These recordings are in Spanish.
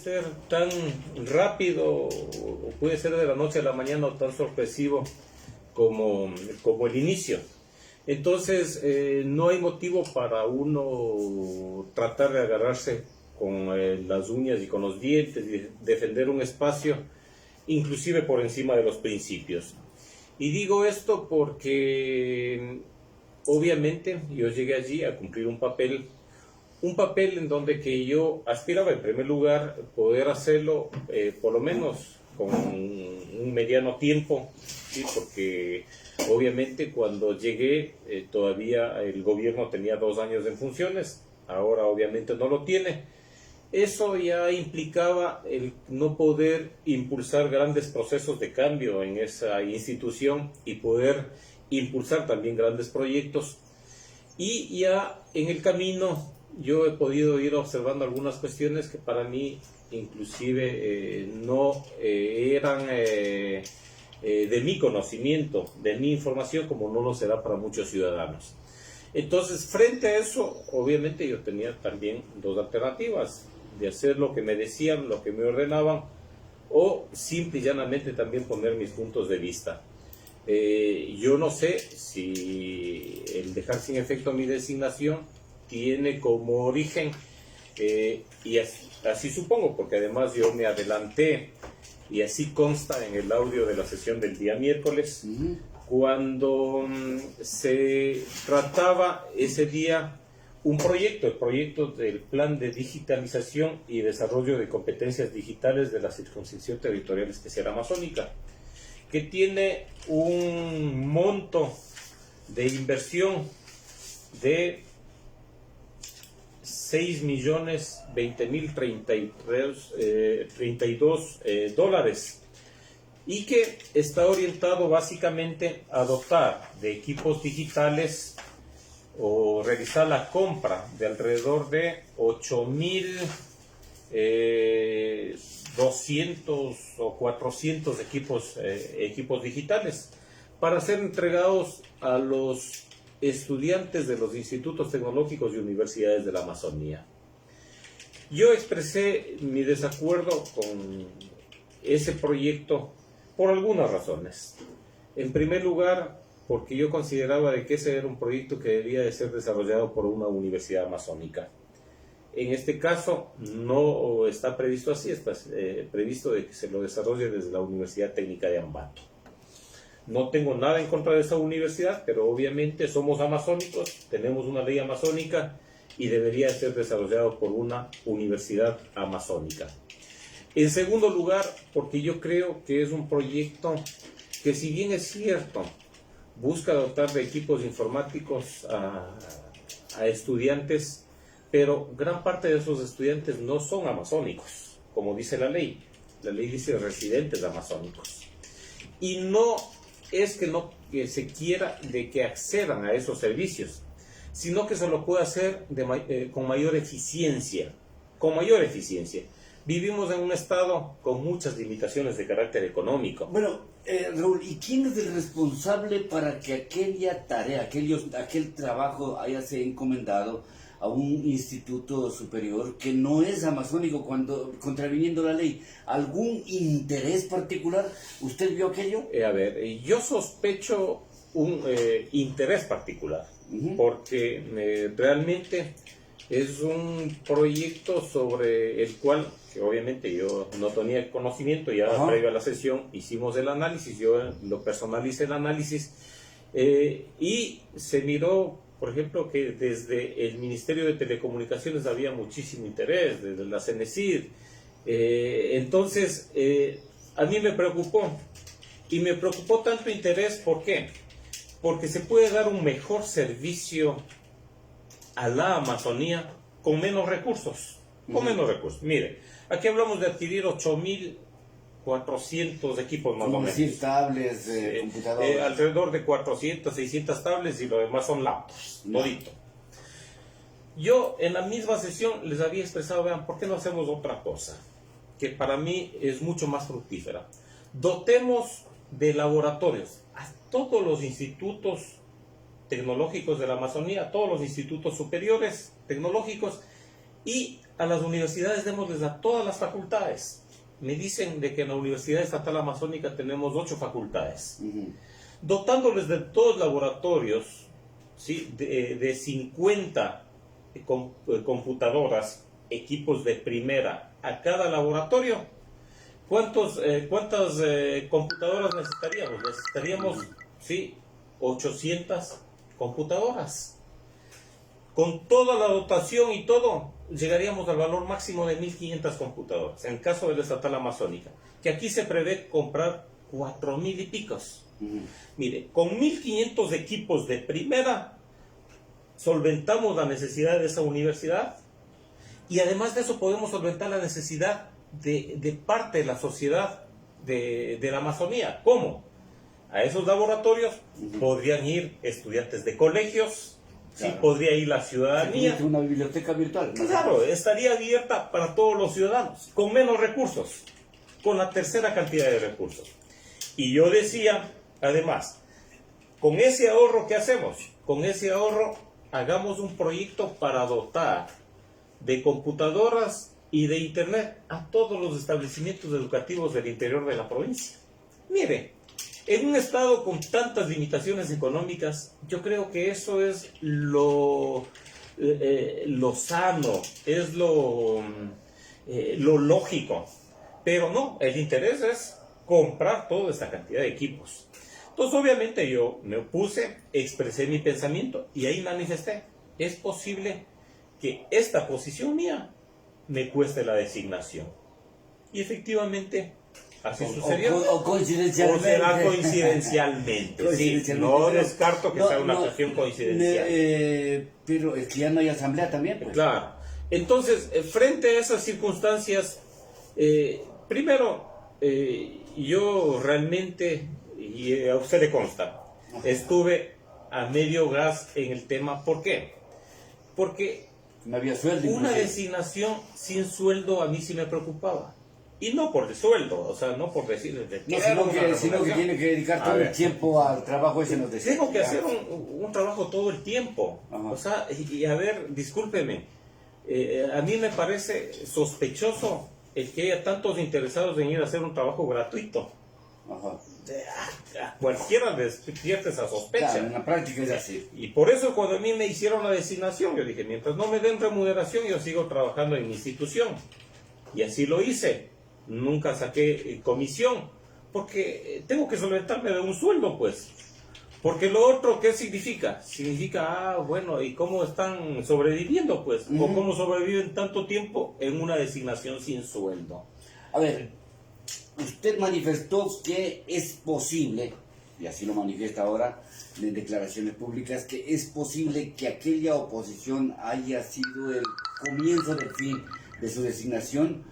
ser tan rápido o puede ser de la noche a la mañana o tan sorpresivo como el inicio. Entonces, no hay motivo para uno tratar de agarrarse con las uñas y con los dientes y defender un espacio, inclusive por encima de los principios. Y digo esto porque, obviamente, yo llegué allí a cumplir un papel en donde que yo aspiraba, en primer lugar, poder hacerlo por lo menos con un mediano tiempo, ¿sí? Porque obviamente cuando llegué todavía el gobierno tenía 2 años en funciones, ahora obviamente no lo tiene. Eso ya implicaba el no poder impulsar grandes procesos de cambio en esa institución y poder impulsar también grandes proyectos. Y ya en el camino yo he podido ir observando algunas cuestiones que para mí inclusive no eran de mi conocimiento, de mi información, como no lo será para muchos ciudadanos. Entonces, frente a eso, obviamente yo tenía también 2 alternativas: de hacer lo que me decían, lo que me ordenaban, o simple y llanamente también poner mis puntos de vista. Yo no sé si el dejar sin efecto mi designación tiene como origen, y así supongo, porque además yo me adelanté, y así consta en el audio de la sesión del día miércoles, cuando se trataba ese día un proyecto, el proyecto del Plan de Digitalización y Desarrollo de Competencias Digitales de la Circunscripción Territorial Especial Amazónica, que tiene un monto de inversión de $6.020.032 y que está orientado básicamente a dotar de equipos digitales o realizar la compra de alrededor de 8.200 o 400 equipos digitales para ser entregados a los estudiantes de los institutos tecnológicos y universidades de la Amazonía. Yo expresé mi desacuerdo con ese proyecto por algunas razones. En primer lugar, porque yo consideraba de que ese era un proyecto que debía de ser desarrollado por una universidad amazónica. En este caso no está previsto así, está previsto de que se lo desarrolle desde la Universidad Técnica de Ambato. No tengo nada en contra de esa universidad, pero obviamente somos amazónicos, tenemos una ley amazónica y debería ser desarrollado por una universidad amazónica. En segundo lugar, porque yo creo que es un proyecto que, si bien es cierto, busca dotar de equipos informáticos a estudiantes, pero gran parte de esos estudiantes no son amazónicos, como dice la ley. La ley dice residentes amazónicos. Y no es que se quiera de que accedan a esos servicios, sino que se lo puede hacer con mayor eficiencia. Vivimos en un estado con muchas limitaciones de carácter económico. Bueno, Raúl, ¿y quién es el responsable para que aquella tarea, aquel trabajo haya sido encomendado a un instituto superior que no es amazónico, cuando contraviniendo la ley? ¿Algún interés particular? ¿Usted vio aquello? A ver, yo sospecho un interés particular, porque realmente es un proyecto sobre el cual, que obviamente yo no tenía conocimiento, ya previo a la sesión hicimos el análisis, yo lo personalicé el análisis, y se miró, por ejemplo, que desde el Ministerio de Telecomunicaciones había muchísimo interés, desde la CENESID. Entonces, a mí me preocupó, y me preocupó tanto interés. ¿Por qué? Porque se puede dar un mejor servicio a la Amazonía con menos recursos. Mire, aquí hablamos de adquirir 8.400 equipos más o menos. Decir, tablets, computadores. Alrededor de 400, 600 tablets, y lo demás son laptops, todito. Yo en la misma sesión les había expresado, vean, ¿por qué no hacemos otra cosa? Que para mí es mucho más fructífera. Dotemos de laboratorios a todos los institutos tecnológicos de la Amazonía, a todos los institutos superiores tecnológicos, y a las universidades démosles a todas las facultades. Me dicen de que en la Universidad Estatal Amazónica tenemos 8 facultades. Dotándoles de todos laboratorios, ¿sí? de 50 computadoras, equipos de primera a cada laboratorio. ¿Cuántas computadoras necesitaríamos? Necesitaríamos, sí, 800 computadoras. Con toda la dotación y todo, llegaríamos al valor máximo de 1.500 computadoras, en el caso de la Estatal Amazónica, que aquí se prevé comprar 4.000 y picos. Mire, con 1.500 equipos de primera, solventamos la necesidad de esa universidad, y además de eso podemos solventar la necesidad de parte de la sociedad de la Amazonía. ¿Cómo? A esos laboratorios podrían ir estudiantes de colegios, claro. Sí, podría ir la ciudadanía. Una biblioteca virtual. Claro, estaría abierta para todos los ciudadanos, con menos recursos, con la tercera cantidad de recursos. Y yo decía, además, con ese ahorro que hacemos, con ese ahorro, hagamos un proyecto para dotar de computadoras y de internet a todos los establecimientos educativos del interior de la provincia. Mire, en un estado con tantas limitaciones económicas, yo creo que eso es lo sano, es lo lógico. Pero no, el interés es comprar toda esta cantidad de equipos. Entonces, obviamente, yo me opuse, expresé mi pensamiento y ahí manifesté. Es posible que esta posición mía me cueste la designación. Y efectivamente, así sucedió. O coincidencialmente. O será coincidencialmente. Sí, no descarto que sea una cuestión coincidencial. Pero es que ya no hay asamblea también. Pues. Claro. Entonces, frente a esas circunstancias, primero, yo realmente, y a usted le consta, estuve a medio gas en el tema. ¿Por qué? Porque no había sueldo, una designación sin sueldo a mí sí me preocupaba. Y no por el sueldo, o sea, no por decirles de sino que tiene que dedicar todo el tiempo al trabajo ese. Tengo que hacer un trabajo todo el tiempo. Ajá. O sea, y a ver, discúlpeme, a mí me parece sospechoso el que haya tantos interesados en ir a hacer un trabajo gratuito. Ajá. A cualquiera despierte esa sospecha. Claro, en la práctica es así. Y por eso cuando a mí me hicieron la designación, yo dije, mientras no me den remuneración, yo sigo trabajando en mi institución. Y así lo hice. Nunca saqué comisión, porque tengo que solventarme de un sueldo, pues. Porque lo otro, ¿qué significa? Significa, bueno, ¿y cómo están sobreviviendo, pues? ¿O cómo sobreviven tanto tiempo en una designación sin sueldo? A ver, usted manifestó que es posible, y así lo manifiesta ahora en declaraciones públicas, que es posible que aquella oposición haya sido el comienzo del fin de su designación,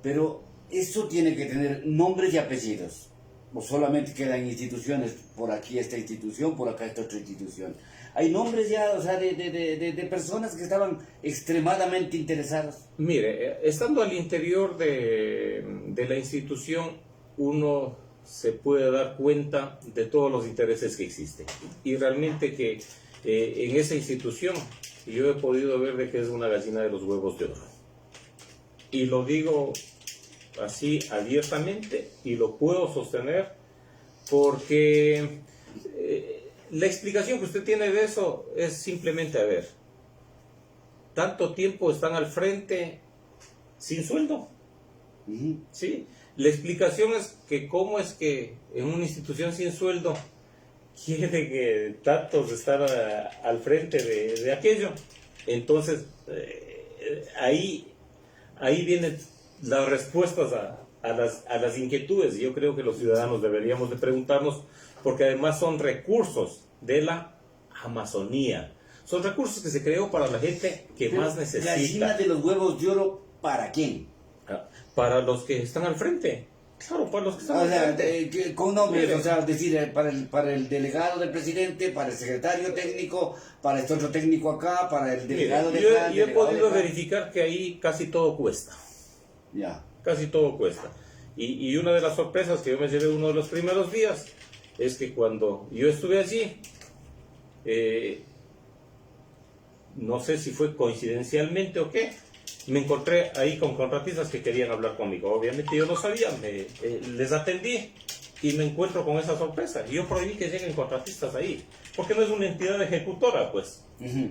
pero eso tiene que tener nombres y apellidos. O solamente quedan instituciones, por aquí esta institución, por acá esta otra institución. Hay nombres ya, o sea, de personas que estaban extremadamente interesadas. Mire, estando al interior de la institución, uno se puede dar cuenta de todos los intereses que existen. Y realmente que en esa institución yo he podido ver de que es una gallina de los huevos de oro. Y lo digo así abiertamente y lo puedo sostener porque la explicación que usted tiene de eso es simplemente, a ver, tanto tiempo están al frente sin sueldo. ¿Sí? La explicación es que cómo es que en una institución sin sueldo quiere que tantos estar al frente de aquello. Entonces ahí vienen las respuestas a las inquietudes. Yo creo que los ciudadanos deberíamos de preguntarnos, porque además son recursos de la Amazonía. Son recursos que se creó para la gente que más necesita. ¿La gallina de los huevos de oro para quién? Para los que están al frente. Claro, para los que están al frente. Con nombres, o sea, es decir, para el delegado del presidente, para el secretario técnico, para este otro técnico acá, para el delegado de acá. Yo he podido verificar que ahí casi todo cuesta. Ya. Casi todo cuesta. Y una de las sorpresas que yo me llevé uno de los primeros días es que cuando yo estuve allí, no sé si fue coincidencialmente o qué, me encontré ahí con contratistas que querían hablar conmigo. Obviamente yo no sabía, les atendí y me encuentro con esa sorpresa. Y yo prohibí que lleguen contratistas ahí, porque no es una entidad ejecutora, pues.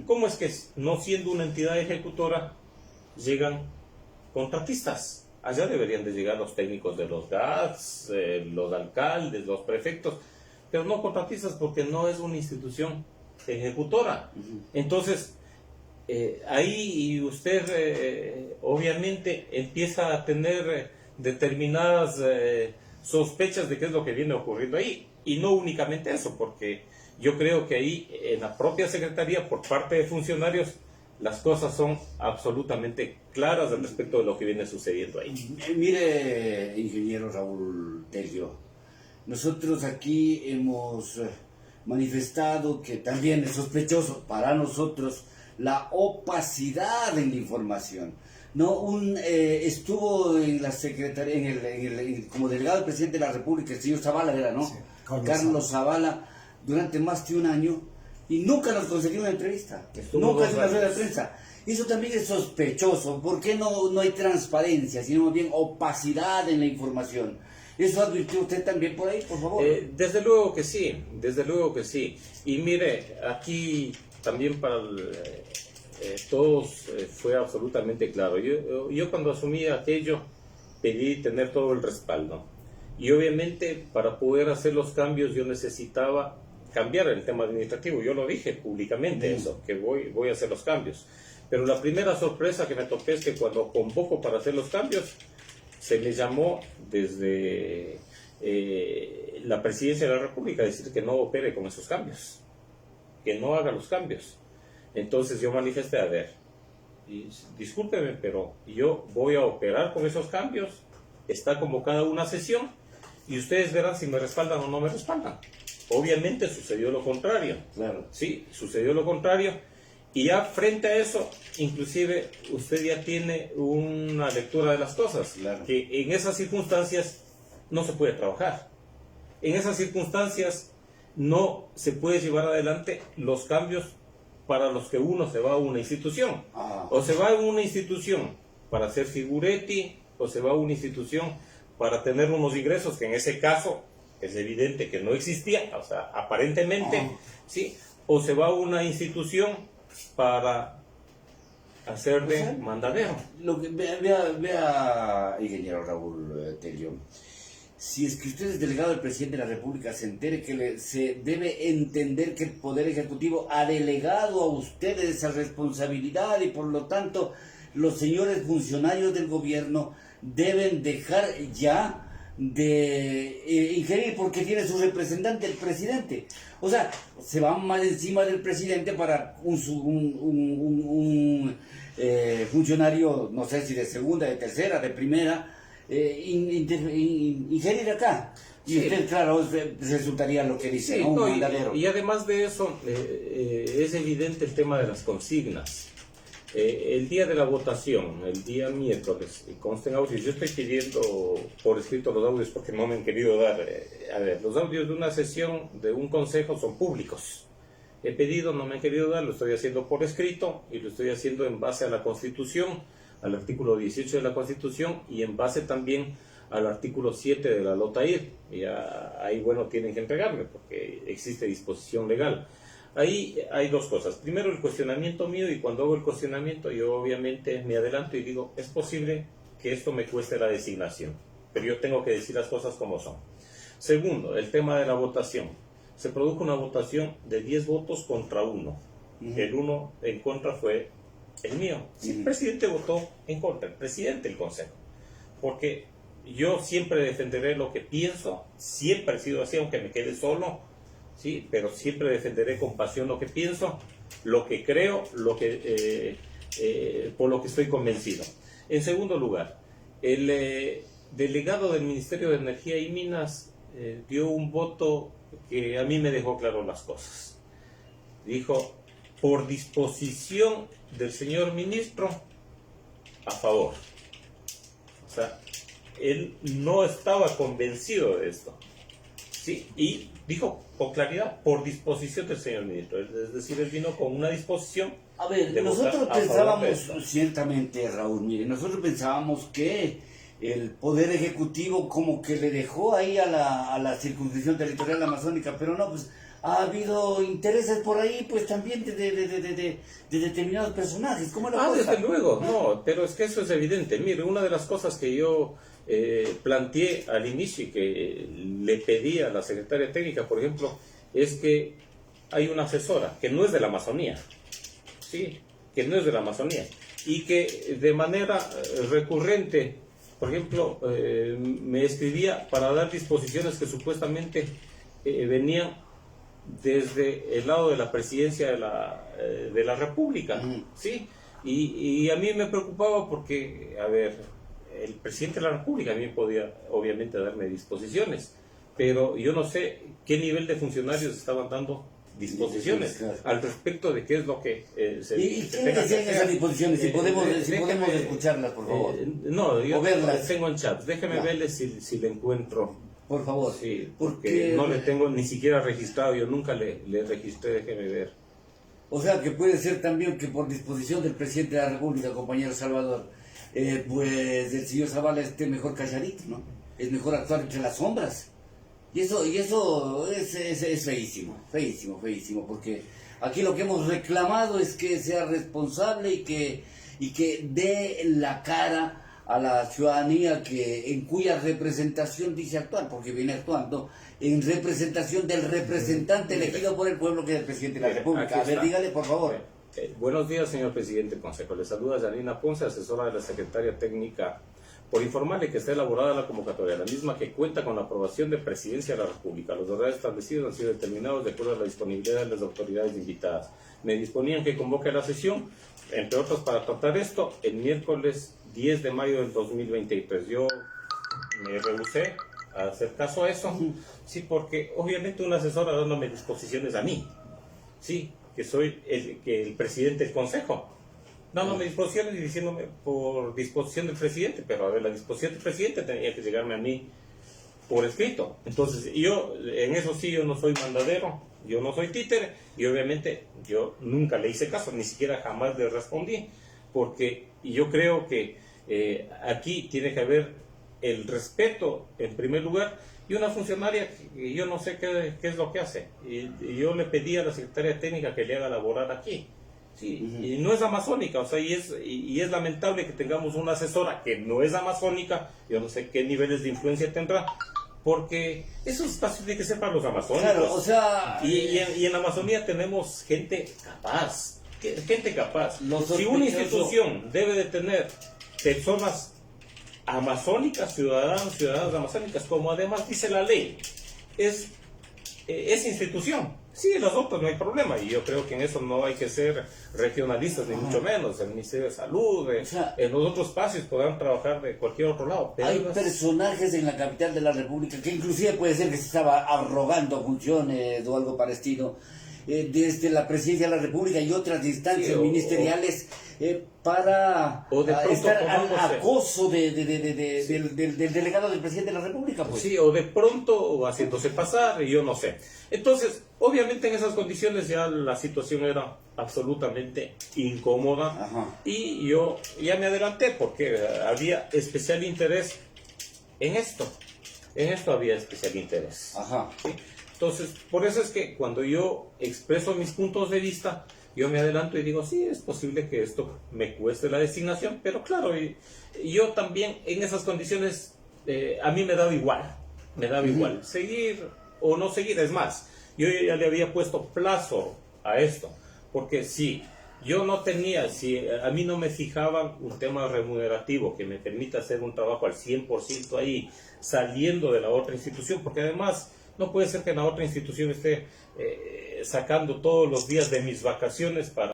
¿Cómo es que no siendo una entidad ejecutora llegan contratistas? Allá deberían de llegar los técnicos de los GATS, los alcaldes, los prefectos, pero no contratistas porque no es una institución ejecutora. Entonces, ahí usted obviamente empieza a tener determinadas sospechas de qué es lo que viene ocurriendo ahí. Y no únicamente eso, porque yo creo que ahí en la propia Secretaría, por parte de funcionarios, las cosas son absolutamente claras al respecto de lo que viene sucediendo ahí. Mire, ingeniero Raúl Tello, nosotros aquí hemos manifestado que también es sospechoso para nosotros la opacidad en la información. No, estuvo en la secretaría, como delegado del presidente de la República, el señor Zavala era, ¿no? Sí, Carlos Zavala, durante más de un año, y nunca nos concedió una entrevista, Estuvo nunca 2 hizo una rueda de años. prensa. Eso también es sospechoso. ¿Por qué no hay transparencia, sino más bien opacidad en la información? ¿Eso advirtió usted también por ahí, por favor? Desde luego que sí, desde luego que sí. Y mire, aquí también para todos fue absolutamente claro. Yo cuando asumí aquello pedí tener todo el respaldo. Y obviamente para poder hacer los cambios yo necesitaba cambiar el tema administrativo. Yo lo dije públicamente eso, que voy a hacer los cambios. Pero la primera sorpresa que me topé es que cuando convoco para hacer los cambios, se me llamó desde la presidencia de la República a decir que no opere con esos cambios, que no haga los cambios. Entonces yo manifesté, a ver, discúlpeme, pero yo voy a operar con esos cambios, está convocada una sesión y ustedes verán si me respaldan o no me respaldan. Obviamente sucedió lo contrario. Claro. Sí, sucedió lo contrario. Y ya frente a eso, inclusive usted ya tiene una lectura de las cosas. Claro. Que en esas circunstancias no se puede trabajar. En esas circunstancias no se puede llevar adelante los cambios para los que uno se va a una institución. O se va a una institución para hacer figuretti, o se va a una institución para tener unos ingresos que en ese caso es evidente que no existían, o sea, aparentemente, ¿sí? O se va a una institución para hacer de mandadero. Vea, ingeniero Raúl Tello, si es que usted es delegado del presidente de la República, se entere que se debe entender que el Poder Ejecutivo ha delegado a ustedes esa responsabilidad y por lo tanto los señores funcionarios del gobierno deben dejar ya de ingerir porque tiene su representante el presidente. O sea, se van más encima del presidente para un funcionario, no sé si de segunda, de tercera, de primera, ingerir acá. Y Sí. usted, claro, resultaría lo que dice, Sí, ¿no? Un no, mandadero. y además de eso, es evidente el tema de las consignas. El día de la votación, el día miércoles, consten audios. Yo estoy pidiendo por escrito los audios porque no me han querido dar. A ver, los audios de una sesión de un consejo son públicos. He pedido, no me han querido dar, lo estoy haciendo por escrito y lo estoy haciendo en base a la Constitución, al artículo 18 de la Constitución y en base también al artículo 7 de la LOTAIR. Ya ahí, bueno, tienen que entregarme porque existe disposición legal. Ahí hay dos cosas. Primero, el cuestionamiento mío, y cuando hago el cuestionamiento yo obviamente me adelanto y digo, es posible que esto me cueste la designación, pero yo tengo que decir las cosas como son. Segundo, el tema de la votación. Se produjo una votación de 10 votos contra 1. El 1 en contra fue el mío. Sí, el presidente votó en contra, el presidente del Consejo. Porque yo siempre defenderé lo que pienso, siempre he sido así, aunque me quede solo, sí, pero siempre defenderé con pasión lo que pienso, lo que creo, por lo que estoy convencido. En segundo lugar, el delegado del Ministerio de Energía y Minas dio un voto que a mí me dejó claro las cosas. Dijo, por disposición del señor ministro, a favor. O sea, él no estaba convencido de esto. Sí, y dijo con claridad, por disposición del señor ministro. Es decir, él vino con una disposición A ver, de votar nosotros a favor de pensábamos, esto. ciertamente, Raúl, mire, nosotros pensábamos que el Poder Ejecutivo como que le dejó ahí a la circunscripción territorial amazónica, pero no, pues ha habido intereses por ahí, pues también de determinados personajes. ¿Cómo es la cosa? Desde luego, no, pero es que eso es evidente. Mire, una de las cosas que yo planteé al inicio y que le pedí a la secretaria técnica, por ejemplo, es que hay una asesora que no es de la Amazonía, sí, que no es de la Amazonía, y que de manera recurrente, por ejemplo, me escribía para dar disposiciones que supuestamente venían desde el lado de la presidencia de la República, ¿sí? Y a mí me preocupaba porque, a ver, el presidente de la República a mí podía, obviamente, darme disposiciones, pero yo no sé qué nivel de funcionarios estaban dando disposiciones Claro. al respecto de qué es lo que ¿Y se qué le tenga que decían hacer. esas disposiciones? Si podemos déjeme- escucharlas, por favor. No, yo O verlas. tengo en chat, déjeme Ya. verle si le encuentro. Por favor. Sí, porque porque no le tengo ni siquiera registrado, yo nunca le registré, déjeme ver. O sea, que puede ser también que por disposición del presidente de la República, compañero Salvador, pues el señor Zavala esté mejor calladito, ¿no? Es mejor actuar entre las sombras. Y eso es feísimo, feísimo, feísimo, porque aquí lo que hemos reclamado es que sea responsable y que dé la cara a la ciudadanía en cuya representación dice actuar, porque viene actuando en representación del representante elegido por el pueblo, que es el presidente de la República. Aquí A ver, está. dígale, por favor. Buenos días, señor presidente del Consejo. Le saluda Yanina Ponce, asesora de la Secretaria Técnica, por informarle que está elaborada la convocatoria, la misma que cuenta con la aprobación de Presidencia de la República. Los horarios establecidos han sido determinados de acuerdo a la disponibilidad de las autoridades invitadas. Me disponían que convoque la sesión, entre otros, para tratar esto el miércoles 10 de mayo del 2023. Yo me rehusé a hacer caso a eso, sí, porque obviamente una asesora dándome disposiciones a mí, sí, que soy el presidente del Consejo, dándome disposiciones y diciéndome por disposición del presidente, pero a ver, la disposición del presidente tenía que llegarme a mí por escrito. Entonces, yo, en eso sí, yo no soy mandadero, yo no soy títere, y obviamente yo nunca le hice caso, ni siquiera jamás le respondí, porque yo creo que aquí tiene que haber el respeto en primer lugar, y una funcionaria que yo no sé qué es lo que hace, y yo le pedí a la secretaria técnica que le haga laborar aquí. Sí, y no es amazónica, o sea, y es lamentable que tengamos una asesora que no es amazónica, yo no sé qué niveles de influencia tendrá, porque esos espacios tienen que ser para los amazónicos. Claro, o sea... Y en la Amazonía tenemos gente capaz, gente capaz. Si una institución debe de tener personas amazónicas, ciudadanas amazónicas, como además dice la ley, es institución. Sí, las otras no hay problema, y yo creo que en eso no hay que ser regionalistas, ni mucho menos. El Ministerio de Salud, en los otros espacios podrán trabajar de cualquier otro lado. Pero hay personajes en la capital de la República que inclusive puede ser que se estaba arrogando funciones o algo parecido desde la Presidencia de la República y otras instancias ministeriales para estar al acoso del delegado del presidente de la República. Pues. Sí, o de pronto haciéndose pasar, y yo no sé. Entonces, obviamente en esas condiciones ya la situación era absolutamente incómoda. Ajá. Y yo ya me adelanté porque había especial interés en esto. En esto había especial interés. Ajá. ¿Sí? Entonces, por eso es que cuando yo expreso mis puntos de vista, yo me adelanto y digo, sí, es posible que esto me cueste la designación, pero claro, y yo también en esas condiciones, a mí me daba igual, seguir o no seguir. Es más, yo ya le había puesto plazo a esto, porque si yo no tenía, si a mí no me fijaban un tema remunerativo que me permita hacer un trabajo al 100% ahí, saliendo de la otra institución, porque además no puede ser que en la otra institución esté sacando todos los días de mis vacaciones para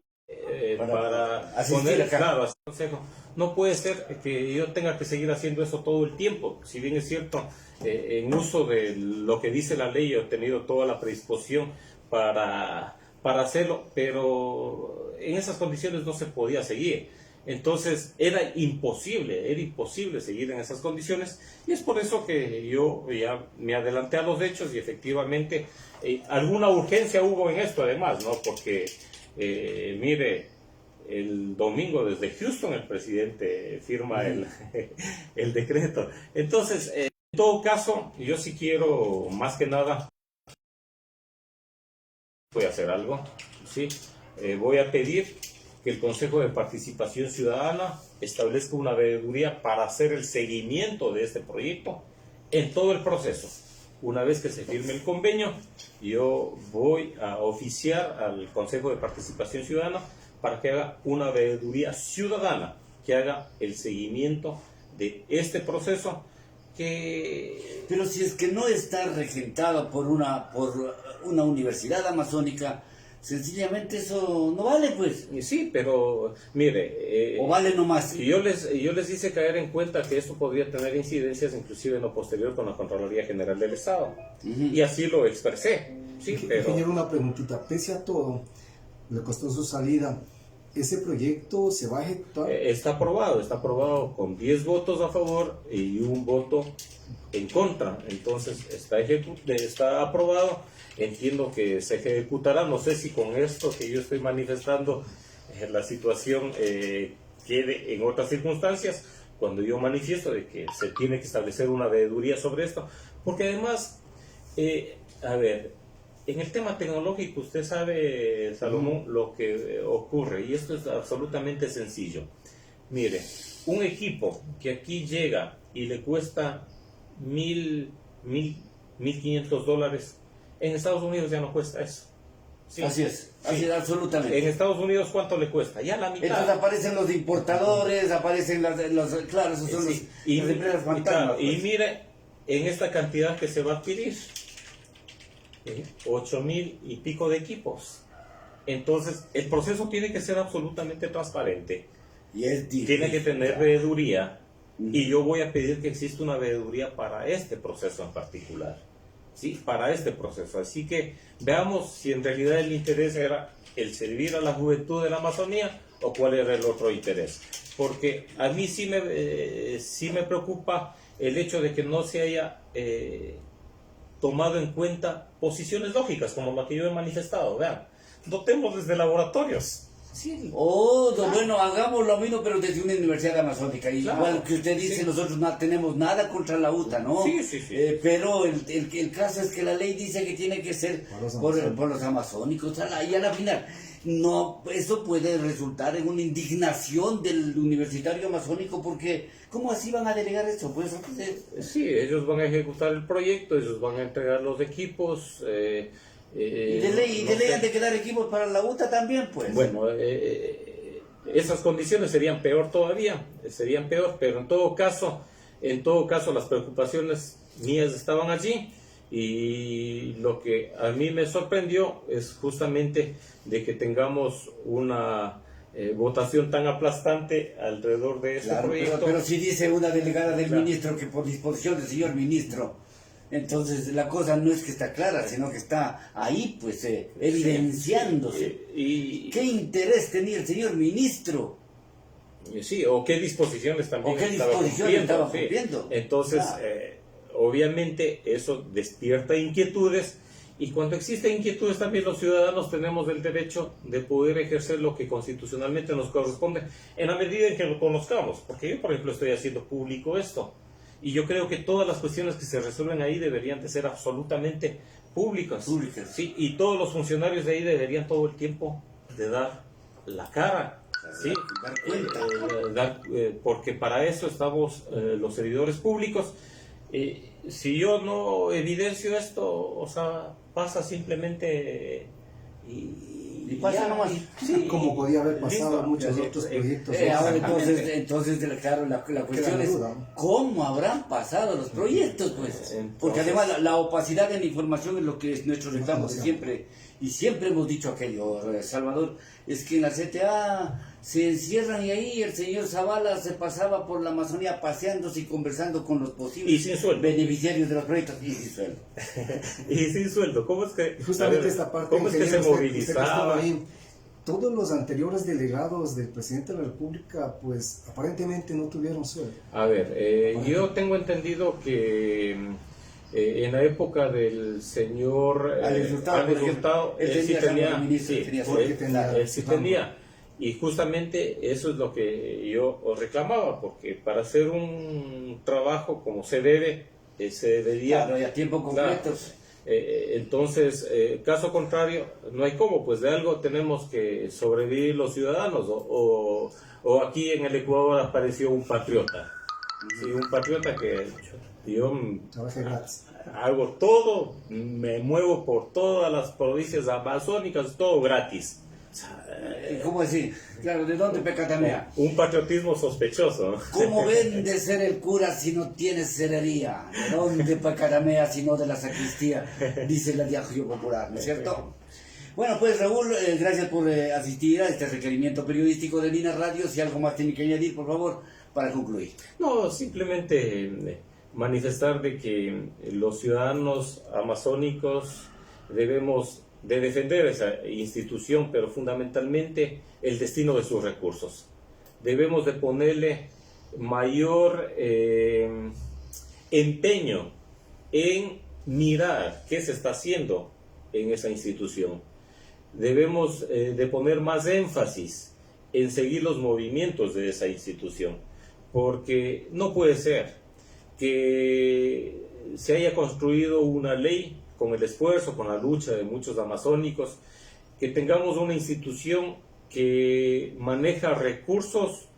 asistir acá. Claro, hacer consejo. No puede ser que yo tenga que seguir haciendo eso todo el tiempo. Si bien es cierto, en uso de lo que dice la ley, yo he tenido toda la predisposición para hacerlo, pero en esas condiciones no se podía seguir. Entonces era imposible seguir en esas condiciones, y es por eso que yo ya me adelanté a los hechos, y efectivamente alguna urgencia hubo en esto además, ¿no? Porque mire, el domingo desde Houston el presidente firma el decreto. Entonces, en todo caso, yo sí quiero, más que nada, voy a hacer algo, ¿sí? Voy a pedir que el Consejo de Participación Ciudadana establezca una veeduría para hacer el seguimiento de este proyecto en todo el proceso. Una vez que se firme el convenio, yo voy a oficiar al Consejo de Participación Ciudadana para que haga una veeduría ciudadana, que haga el seguimiento de este proceso. Pero si es que no está regentado por una universidad amazónica, sencillamente eso no vale, pues. Sí, pero mire... o vale nomás. Yo les hice caer en cuenta que esto podría tener incidencias inclusive en lo posterior con la Contraloría General del Estado. Y así lo expresé. Sí, pero... Ingeniero, una preguntita. Pese a todo, le costó su salida. ¿Ese proyecto se va a ejecutar? Está aprobado con 10 votos a favor y un voto en contra. Entonces está aprobado. Entiendo que se ejecutará. No sé si con esto que yo estoy manifestando la situación quede en otras circunstancias, cuando yo manifiesto de que se tiene que establecer una veeduría sobre esto. Porque además, a ver, en el tema tecnológico, usted sabe, Salomón, lo que ocurre, y esto es absolutamente sencillo. Mire, un equipo que aquí llega y le cuesta $1,500, en Estados Unidos ya no cuesta eso. Sí. Así es, absolutamente. En Estados Unidos, ¿cuánto le cuesta? Ya la mitad. Entonces aparecen los importadores, aparecen claro, esos son las empresas fantasmas. Y mire, en esta cantidad que se va a adquirir, 8,000 y pico de equipos. Entonces, el proceso tiene que ser absolutamente transparente. Y es difícil. Tiene que tener veeduría. Y yo voy a pedir que exista una veeduría para este proceso en particular. ¿Sí? Para este proceso. Así que veamos si en realidad el interés era el servir a la juventud de la Amazonía o cuál era el otro interés. Porque a mí sí me preocupa el hecho de que no se haya tomado en cuenta posiciones lógicas como la que yo he manifestado. Vean, dotemos desde laboratorios. Sí. Bueno, hagamos lo mismo, pero desde una universidad amazónica. Claro. Igual que usted dice, nosotros no tenemos nada contra la UTA, ¿no? Sí. Pero el caso es que la ley dice que tiene que ser por los amazónicos. Y a la final, no, eso puede resultar en una indignación del universitario amazónico, porque ¿cómo así van a delegar eso? Pues, sí, ellos van a ejecutar el proyecto, ellos van a entregar los equipos. Y de ley han de quedar equipos para la UTA también, pues. Bueno, esas condiciones serían peor todavía, pero en todo caso las preocupaciones mías estaban allí, y lo que a mí me sorprendió es justamente de que tengamos una votación tan aplastante alrededor de este proyecto. Pero si dice una delegada del ministro que por disposición del señor ministro, entonces la cosa no es que está clara, sino que está ahí, pues, evidenciándose. ¿Qué interés tenía el señor ministro? Sí, o qué disposiciones también estaba cumpliendo. Entonces, obviamente eso despierta inquietudes, y cuando existen inquietudes también los ciudadanos tenemos el derecho de poder ejercer lo que constitucionalmente nos corresponde en la medida en que lo conozcamos. Porque yo, por ejemplo, estoy haciendo público esto. Y yo creo que todas las cuestiones que se resuelven ahí deberían de ser absolutamente públicas. Sí, y todos los funcionarios de ahí deberían todo el tiempo de dar la cara. Sí, dar cuenta. Porque para eso estamos los servidores públicos. Si yo no evidencio esto, o sea, pasa simplemente y pasa nomás. Sí, como podía haber pasado en muchos otros proyectos. Ahora entonces, claro, la cuestión es cómo habrán pasado los proyectos, pues. Porque además la opacidad de la información es lo que es nuestro reclamo siempre. Y siempre hemos dicho aquello, Salvador, es que en la CTA se encierran, y ahí el señor Zavala se pasaba por la Amazonía paseándose y conversando con los posibles beneficiarios de los proyectos, y sin sueldo. Y sin sueldo. ¿Cómo es que, justamente esta parte, ¿cómo es que se movilizaba? Todos los anteriores delegados del presidente de la República, pues aparentemente no tuvieron sueldo. A ver, yo tengo entendido que en la época del señor Alex Hurtado, él sí tenía. Y justamente eso es lo que yo os reclamaba, porque para hacer un trabajo como se debe, se debería... Claro, y a tiempo completo. Claro. Entonces, caso contrario, no hay cómo, pues de algo tenemos que sobrevivir los ciudadanos, o aquí en el Ecuador apareció un patriota, sí, un patriota que yo Trabaja gratis. hago todo, me muevo por todas las provincias amazónicas, todo gratis. ¿Cómo decir? Claro, ¿de dónde pecatamea? Un patriotismo sospechoso, ¿no? ¿Cómo vende ser el cura si no tienes cerería? ¿De dónde pecatamea si no de la sacristía? Dice la diageo popular, ¿no es cierto? Bueno, pues Raúl, gracias por asistir a este requerimiento periodístico de Lina Radio. Si algo más tiene que añadir, por favor, para concluir. No, simplemente manifestar de que los ciudadanos amazónicos debemos de defender esa institución, pero fundamentalmente el destino de sus recursos. Debemos de ponerle mayor empeño en mirar qué se está haciendo en esa institución. Debemos de poner más énfasis en seguir los movimientos de esa institución, porque no puede ser que se haya construido una ley con el esfuerzo, con la lucha de muchos amazónicos, que tengamos una institución que maneja recursos,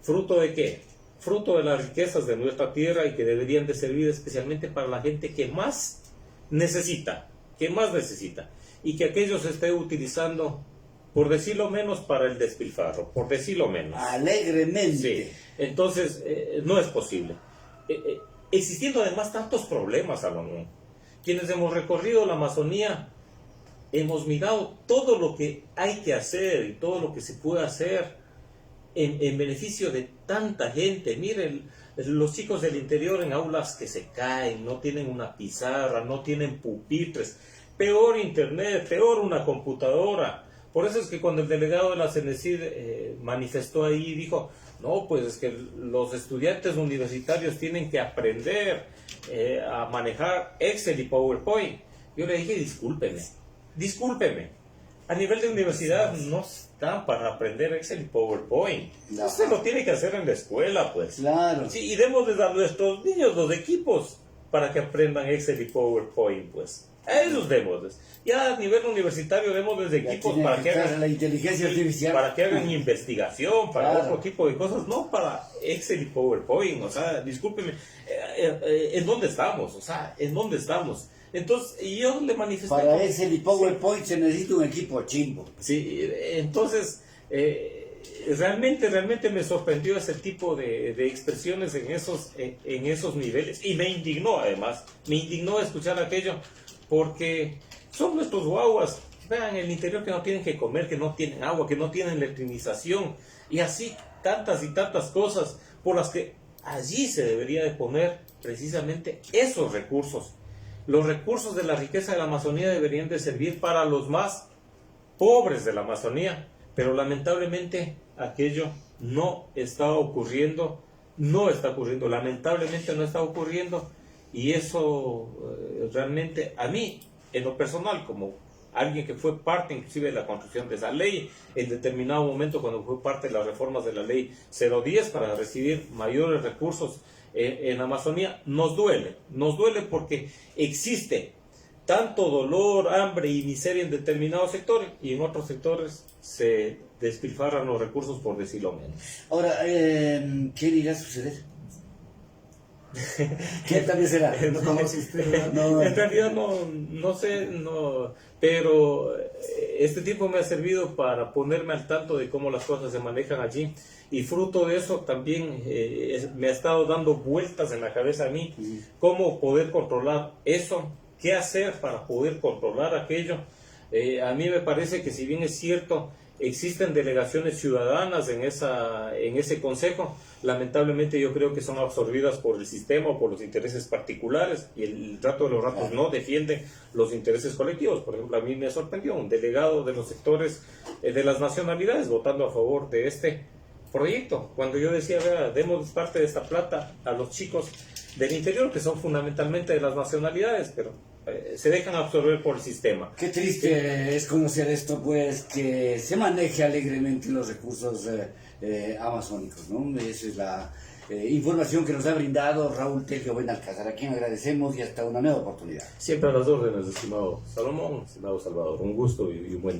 ¿fruto de qué? Fruto de las riquezas de nuestra tierra, y que deberían de servir especialmente para la gente que más necesita, y que aquello se esté utilizando, por decirlo menos, para el despilfarro, por decirlo menos. Alegremente. Sí, entonces no es posible. Existiendo además tantos problemas, Salomón. Quienes hemos recorrido la Amazonía, hemos mirado todo lo que hay que hacer y todo lo que se puede hacer en beneficio de tanta gente. Miren, los chicos del interior en aulas que se caen, no tienen una pizarra, no tienen pupitres, peor internet, peor una computadora. Por eso es que cuando el delegado de la CENESID manifestó ahí, dijo, no, pues es que los estudiantes universitarios tienen que aprender a manejar Excel y PowerPoint. Yo le dije, discúlpeme, a nivel de universidad no están para aprender Excel y PowerPoint. Ajá. Usted lo tiene que hacer en la escuela, pues. Claro. Sí, y demos a nuestros niños los equipos para que aprendan Excel y PowerPoint, pues. A esos démosles. Ya a nivel universitario démosles equipos para que hagan la inteligencia artificial. para que hagan investigación, para Claro. otro tipo de cosas, no para Excel y PowerPoint. O sea, discúlpeme, ¿en dónde estamos? O sea, ¿en dónde estamos? Entonces, yo le manifesté... Para Excel y PowerPoint se necesita un equipo chimbo. Sí, entonces, realmente me sorprendió ese tipo de expresiones en esos niveles, y me indignó además, escuchar aquello, porque son nuestros guaguas, vean, el interior, que no tienen que comer, que no tienen agua, que no tienen electrinización, y así tantas y tantas cosas por las que allí se debería de poner precisamente esos recursos. Los recursos de la riqueza de la Amazonía deberían de servir para los más pobres de la Amazonía, pero lamentablemente aquello no está ocurriendo, lamentablemente no está ocurriendo, y eso realmente a mí, en lo personal, como alguien que fue parte inclusive de la construcción de esa ley, en determinado momento cuando fue parte de las reformas de la ley 010 para recibir mayores recursos en Amazonía, nos duele porque existe tanto dolor, hambre y miseria en determinados sectores, y en otros sectores se despilfarran los recursos, por decirlo menos. Ahora, ¿qué irá a suceder? ¿Qué también será? No conoce usted, No. En realidad no sé, pero este tiempo me ha servido para ponerme al tanto de cómo las cosas se manejan allí, y fruto de eso también me ha estado dando vueltas en la cabeza a mí, cómo poder controlar eso, qué hacer para poder controlar aquello. A mí me parece que, si bien es cierto, existen delegaciones ciudadanas en ese consejo, lamentablemente yo creo que son absorbidas por el sistema o por los intereses particulares, y el rato de los ratos no defienden los intereses colectivos. Por ejemplo, a mí me sorprendió un delegado de los sectores de las nacionalidades votando a favor de este proyecto, cuando yo decía, vea, demos parte de esta plata a los chicos del interior, que son fundamentalmente de las nacionalidades, pero se dejan absorber por el sistema. Qué triste es conocer esto, pues, que se maneje alegremente los recursos amazónicos, ¿no? Esa es la información que nos ha brindado Raúl Tello Benalcázar, a quien agradecemos y hasta una nueva oportunidad. Siempre a las órdenes, estimado Salomón, estimado Salvador. Un gusto y un buen día.